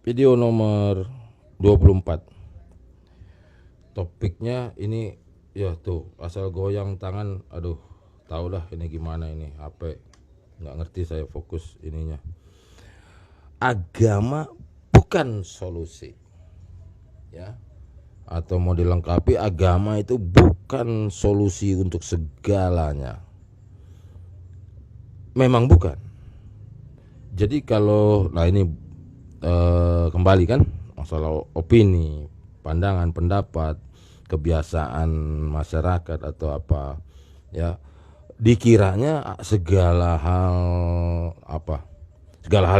Video nomor 24. Topiknya ini ya tuh, asal goyang tangan, aduh, tau lah ini gimana ini HP. Nggak ngerti saya fokus ininya. Agama bukan solusi. Ya. Atau mau dilengkapi, agama itu bukan solusi untuk segalanya. Memang bukan. Jadi kalau ini kembali kan masalah opini, pandangan, pendapat, kebiasaan masyarakat atau apa ya, dikiranya segala hal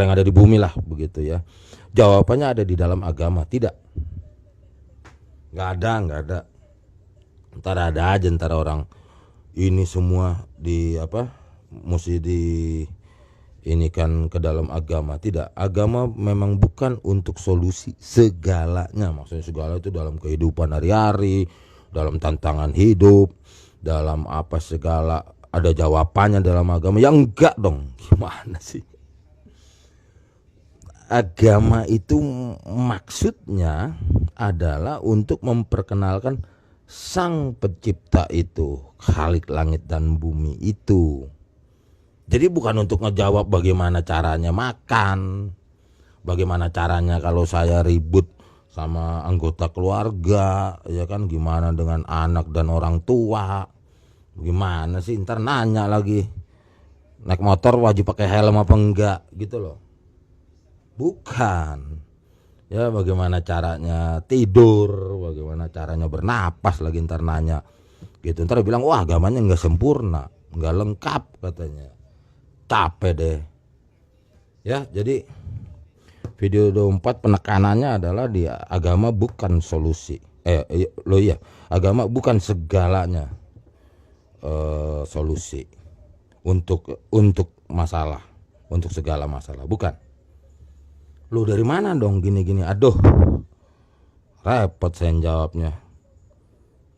yang ada di bumi lah begitu ya, jawabannya ada di dalam agama. Tidak, nggak ada. Ntar ada aja ntar orang ini semua mesti di ini kan ke dalam agama. Tidak, agama memang bukan untuk solusi segalanya. Maksudnya segala itu dalam kehidupan hari-hari, dalam tantangan hidup, dalam apa segala ada jawabannya dalam agama. Ya enggak dong, gimana sih? Agama itu maksudnya adalah untuk memperkenalkan Sang Pencipta itu, Khalik langit dan bumi itu. Jadi bukan untuk ngejawab bagaimana caranya makan, bagaimana caranya kalau saya ribut sama anggota keluarga, ya kan, gimana dengan anak dan orang tua, gimana sih, ntar nanya lagi naik motor wajib pakai helm apa enggak gitu loh. Bukan. Ya bagaimana caranya tidur, bagaimana caranya bernapas lagi ntar nanya gitu. Ntar bilang wah agamanya nggak sempurna, nggak lengkap katanya. Capek deh ya. Jadi video 24 penekanannya adalah di agama bukan solusi. Agama bukan segalanya solusi untuk masalah, untuk segala masalah, bukan. Lu dari mana dong gini-gini? Aduh, repot saya jawabnya.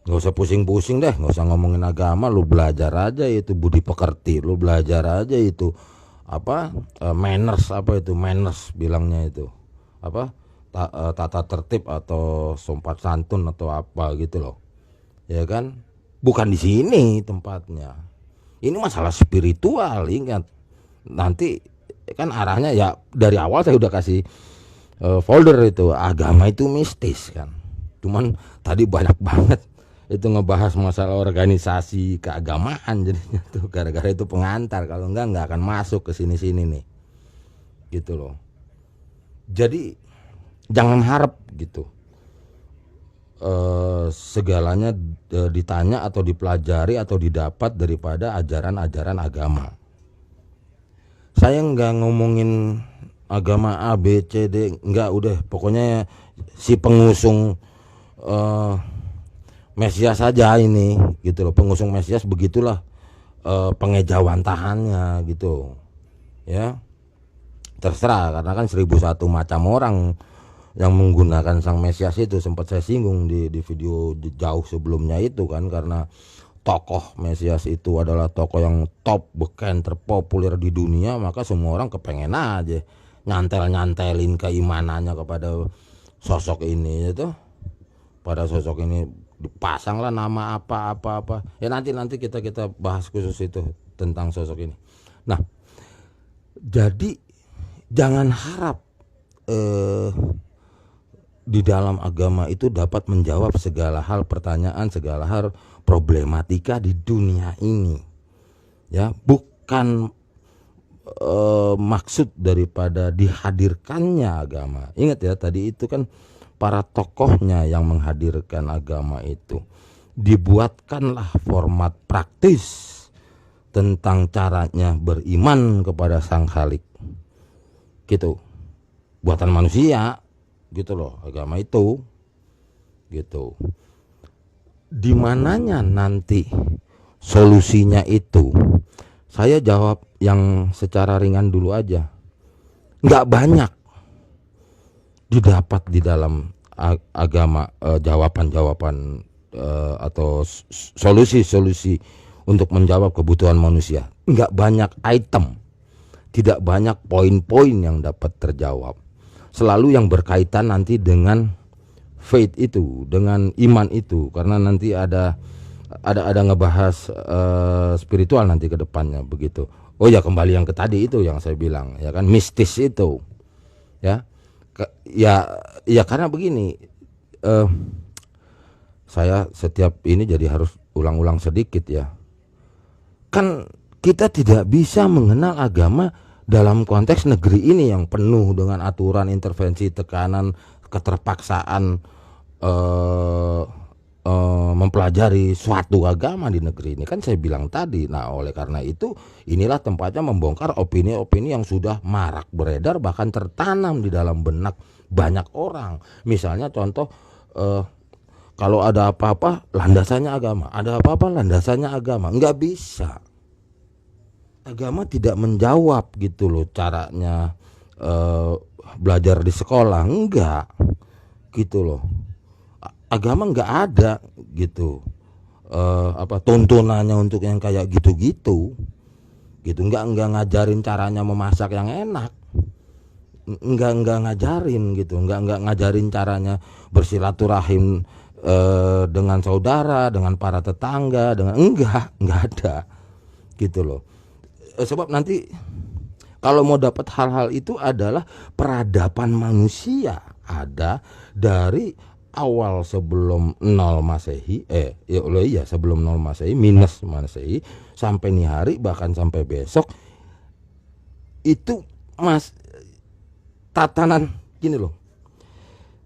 Gak usah pusing-pusing deh, gak usah ngomongin agama. Lu belajar aja itu budi pekerti, lu belajar aja itu manners bilangnya itu tata tertib atau sopan santun atau apa gitu loh, ya kan? Bukan di sini tempatnya. Ini masalah spiritual, ingat. Nanti kan arahnya ya dari awal saya udah kasih folder itu, agama itu mistis kan. Cuman tadi banyak banget itu ngebahas masalah organisasi keagamaan jadinya tuh, gara-gara itu pengantar. Kalau enggak akan masuk ke sini-sini nih gitu loh. Jadi jangan harap gitu segalanya ditanya atau dipelajari atau didapat daripada ajaran-ajaran agama. Saya enggak ngomongin agama A, B, C, D, enggak, udah pokoknya si pengusung Mesias saja ini gitu loh. Pengusung Mesias begitulah pengejawantahannya gitu ya. Terserah, karena kan 1001 macam orang yang menggunakan Sang Mesias itu. Sempat saya singgung di video jauh sebelumnya itu kan, karena tokoh Mesias itu adalah tokoh yang top, beken, terpopuler di dunia, maka semua orang kepengen aja nyantelin keimanannya kepada sosok ini itu. Pada sosok ini dipasanglah nama apa. Ya nanti kita bahas khusus itu tentang sosok ini. Nah, jadi jangan harap di dalam agama itu dapat menjawab segala hal pertanyaan, segala hal problematika di dunia ini. Ya, bukan maksud daripada dihadirkannya agama. Ingat ya, tadi itu kan para tokohnya yang menghadirkan agama itu. Dibuatkanlah format praktis tentang caranya beriman kepada Sang Khalik. Gitu. Buatan manusia gitu loh agama itu. Gitu. Di mananya nanti solusinya itu? Saya jawab yang secara ringan dulu aja. Nggak banyak didapat di dalam agama jawaban-jawaban atau solusi-solusi untuk menjawab kebutuhan manusia. Nggak banyak item, tidak banyak poin-poin yang dapat terjawab. selalu yang berkaitan nanti dengan faith itu, dengan iman itu, karena nanti ada ngebahas spiritual nanti ke depannya begitu. Oh ya, kembali yang ke tadi itu yang saya bilang ya kan, mistis itu ya. Ya karena begini, saya setiap ini jadi harus ulang-ulang sedikit ya. Kan kita tidak bisa mengenal agama dalam konteks negeri ini yang penuh dengan aturan, intervensi, tekanan, keterpaksaan mempelajari suatu agama di negeri ini. Kan saya bilang tadi, nah oleh karena itu inilah tempatnya membongkar opini-opini yang sudah marak beredar, bahkan tertanam di dalam benak banyak orang. Misalnya contoh, kalau ada apa-apa landasannya agama, ada apa-apa landasannya agama. Enggak bisa, agama tidak menjawab gitu loh caranya belajar di sekolah, enggak gitu loh. Agama nggak ada gitu tuntunannya untuk yang kayak gitu-gitu gitu. Nggak ngajarin caranya memasak yang enak, nggak ngajarin gitu, nggak ngajarin caranya bersilaturahim dengan saudara, dengan para tetangga, dengan nggak ada gitu loh. Sebab nanti kalau mau dapat hal-hal itu adalah peradaban manusia ada dari awal sebelum 0 Masehi, sebelum 0 Masehi, minus Masehi, sampai nih hari, bahkan sampai besok. Itu tatanan gini loh.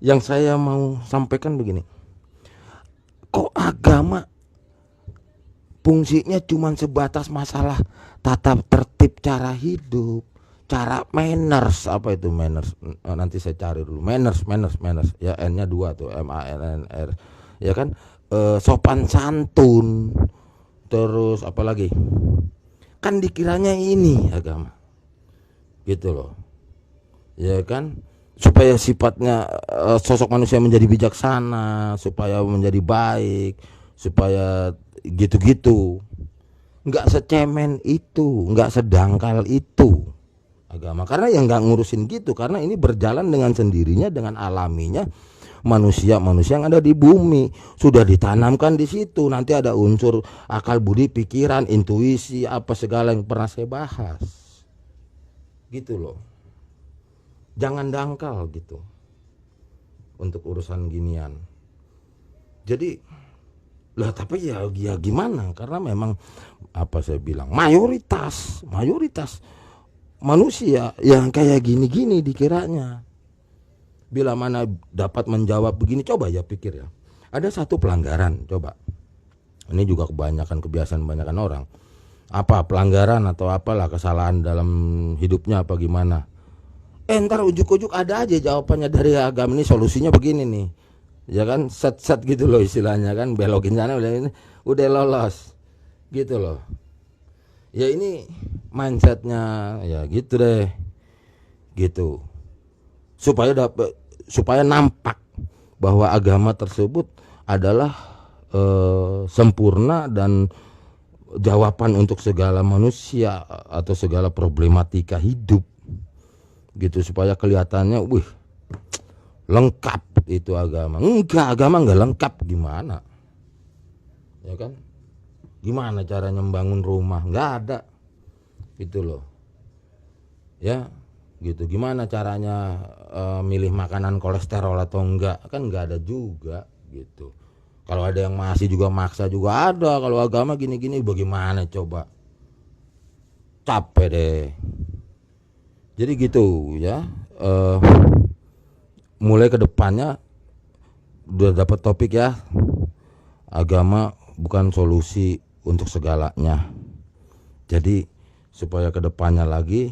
Yang saya mau sampaikan begini. Kok agama fungsinya cuma sebatas masalah tata tertib cara hidup, cara manners. Apa itu manners? Nanti saya cari dulu. Manners ya, N-nya 2 tuh, MANNR ya kan. Sopan santun, terus apa lagi, kan dikiranya ini agama gitu loh ya kan, supaya sifatnya sosok manusia menjadi bijaksana, supaya menjadi baik, supaya gitu-gitu. Nggak secemen itu, nggak sedangkal itu agama, karena yang nggak ngurusin gitu, karena ini berjalan dengan sendirinya, dengan alaminya manusia yang ada di bumi, sudah ditanamkan di situ. Nanti ada unsur akal budi, pikiran, intuisi, apa segala yang pernah saya bahas gitu loh. Jangan dangkal gitu untuk urusan ginian. Jadi lah, tapi ya gimana, karena memang apa saya bilang, mayoritas manusia yang kayak gini-gini dikiranya. Bila mana dapat menjawab begini, coba ya pikir ya. Ada satu pelanggaran, coba. Ini juga kebiasaan orang. Apa pelanggaran atau apalah kesalahan dalam hidupnya apa gimana. Ntar ujuk-ujuk ada aja jawabannya dari agama, ini solusinya begini nih. Ya kan, set gitu loh istilahnya kan, belokin sana udah lolos gitu loh. Ya ini mindsetnya ya gitu deh gitu, supaya nampak bahwa agama tersebut adalah sempurna dan jawaban untuk segala manusia atau segala problematika hidup gitu, supaya kelihatannya lengkap itu agama. Agama nggak lengkap. Gimana ya kan, gimana caranya membangun rumah, nggak ada gitu loh ya gitu. Gimana caranya milih makanan kolesterol atau enggak, kan nggak ada juga gitu. Kalau ada yang masih juga maksa juga ada. Kalau agama gini-gini bagaimana coba, capek deh. Jadi gitu ya, mulai ke depannya udah dapat topik ya, agama bukan solusi untuk segalanya. Jadi supaya ke depannya lagi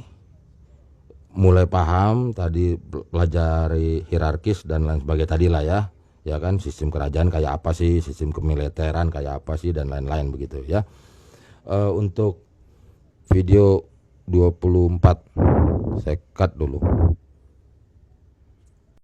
mulai paham, tadi pelajari hierarkis dan lain sebagainya tadi lah ya kan, sistem kerajaan kayak apa sih, sistem kemiliteran kayak apa sih, dan lain-lain begitu ya. Untuk video 24 saya cut dulu.